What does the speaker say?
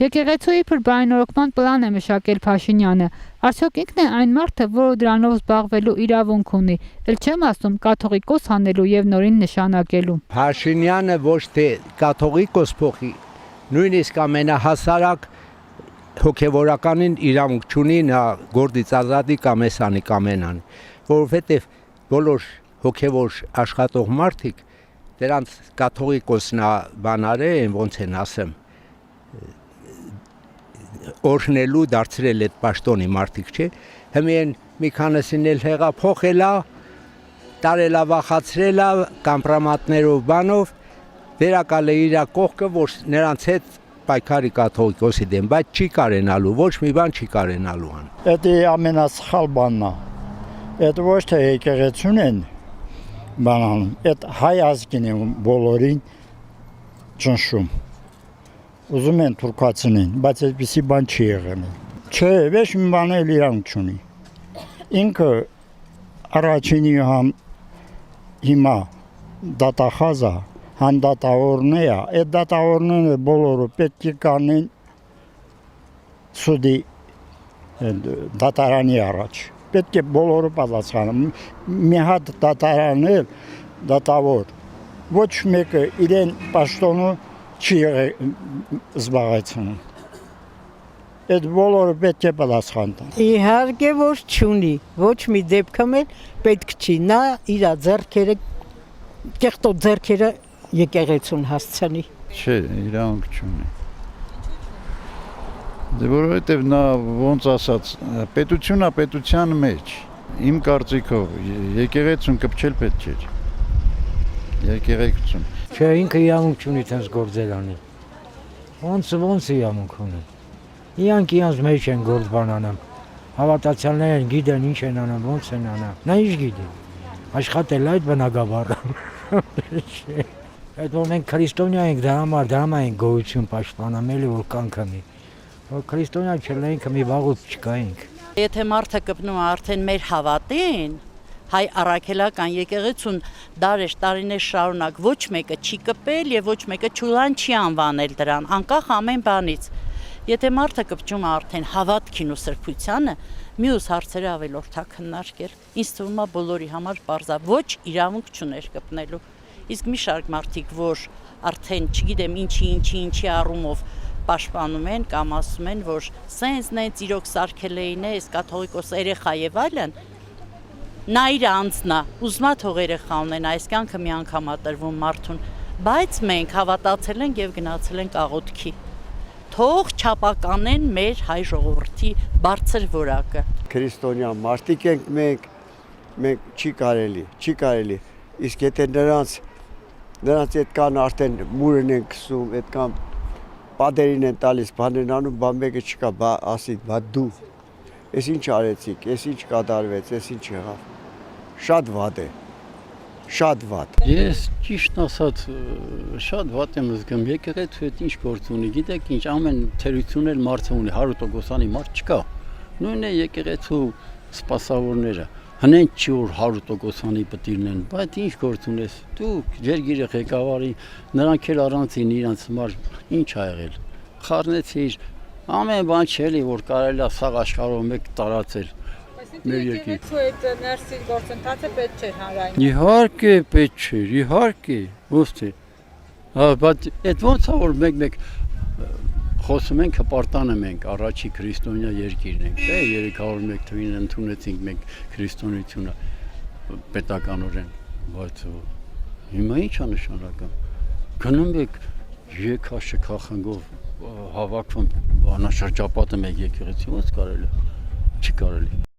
Եկեղեցու իբր բարենորոգման պլան է մշակել Փաշինյանը։ Արդյոք ինքն է այն մարդը, որը դրանով զբաղվելու իրավունք ունի, էլ չեմ ասում կաթողիկոս հանելու եւ նորին նշանակելու։ Փաշինյանը ոչ թե կաթողիկոս փոխի, նույնիսկ ամենահասարակ հոգևորականին իրավունք չունի նա գործից ազատի կամ էսանի կամ էնանի, որովհետեւ բոլոր հոգևոր աշխատող մարդիկ դրանց կաթողիկոսնա բանարե են ոնց են ասեմ օրհնելու դարձրել այդ պաշտոնի մարդիկ չէ, հմեն մի քանիսին էլ հեղափոխելա, տարելա վախացրելա կամպրամատներով բանով, վերակալ է իր կողքը, որ նրանց հետ պայքարի կաթողիկոսի դեմ, բայց չի կարենալու, ոչ մի բան չի կարենալու ան։ Դա ամենասխալ բանն է, դա ոչ թե եկեղեցուն են բանանում, դա հայ ազգին է բոլորին ճնշում։ Ուզում են թուրքացնեն, բայց այդպիսի բան չի եղել։ Չէ, ոչ մի բան էլ իրանք չունի։ Ինքը առաջինի հիմա դատախազա, հան դատավորն է, այդ դատավորները բոլորը պետք է կանեն սուդի դատարանի առաջ։ Պետք է բոլորը պատասխանեն։ Մի հատ դատարանել դատավոր, ոչ մեկը իրեն պաշտոնը չի զբաղեցնում։ Այդ բոլորը պետք է պատասխան տան։ Իհարկե որ չունի, ոչ մի դեպքում էլ պետք չի նա իր ձեռքերը կեղտոտ ձեռքերը եկեղեցուն հասցնի։ Չէ, իրանք չունի։ Դե որովհետև նա ոնց ասած, պետությունն է պետության մեջ։ Իմ կարծիքով եկեղեցուն կպչել պետք չէ։ Եկեղեցուն։ Չէ, ինքը իրավունք չունի տես գործել անի։ Ոնց իրավունք ունի։ Իրանք իրանց մեջ են գործ բան անում։ Հավատացյալները գիտեն ինչ են անում, ոնց են անում։ Նա ինչ գիտի։ Աշխատել այդ բնակաբարը։ Այդ որ մենք քրիստոնյա ենք, դրա համար ենք գոյություն պաշտպանել, որ կանգնի։ Որ քրիստոնյա չլենք, մի վաղուց չկայինք։ Եթե մարդը կպնում է արդեն մեր հավատին, հայ առաքելական եկեղեցուն տարիներ շարունակ ոչ մեկը չի կպել եւ ոչ մեկը չուլան չի անվանել դրան, անկախ ամեն բանից։ Եթե մարդը կպչում է արդեն հավատքին ու սրբությանը, մյուս հարցերը ավելորդ է քննարկել։ Ինձ թվում է բոլորի համար պարզա ոչ իրավունք չուներ կպնելու։ Իսկ մի շարք մարդիկ, որ արդեն չգիտեմ ինչի առումով պաշտպանում են կամ ասում են, որ սենց իրոք սարքել էին այս կաթողիկոս երեխա եւ այլն, նա իր անձնա, ուզում է թող երեխա ունենա, այս կյանքը մի անգամ է տրվում մարդուն, բայց մենք հավատացել ենք եւ գնացել ենք աղոթքի։ Թող չափականեն մեր հայ ժողովրդի բարձր որակը։ Քրիստոնյա մարդիկ ենք մենք չի կարելի։ Իսկ եթե նրանց այդքան արդեն մուրն են քսում, այդքան պատերին են տալիս, բաներ անում, բան մեկը չկա, բա ասի, բա դու Ես ինչ արեցիք, ես ինչ կատարվեց, ես ինչ եղավ։ Շատ վատ է, շատ վատ։ Ես ճիշտ ասած շատ վատ եմ զգում, եկեղեցու հետ ինչ գործ ունի, գիտեք ինչ, ամեն թերություն էլ մարդը ունի, 100%-անի մարդ չկա։ Նույնն է եկեղեցու սպասավորները, հնեն չի որ 100%-անի պտիրն են, բայց ինչ գործ ունես, դու ջերգիրը ղեկավարի, նրանք էլ առանցին իրանց համար ինչ ա եղել, խառնեցիր, ամեն բան չէ, որ կարելի է սաղ աշխարհով մեկ տարածել մեր երկրի։ Եկեղեցու այդ ներսի գործընթացը պետք չէր հանրային։ Իհարկե պետք չէր, իհարկե, ոստ է։ Բայց այդ ոնց է որ մեկ խոսում ենք, հպարտանում ենք, առաջի քրիստոնյա երկիրն ենք, դե 301 թվին ընդունեցինք մենք քրիստոնեությունը պետականորեն, բայց հիմա ի՞նչ է նշանակում։ Գնում եք եքաշքա խնգով հավաքվում անաշրջապատը մեկ եկեղեցի, ոնց կարելի, չի կարելի։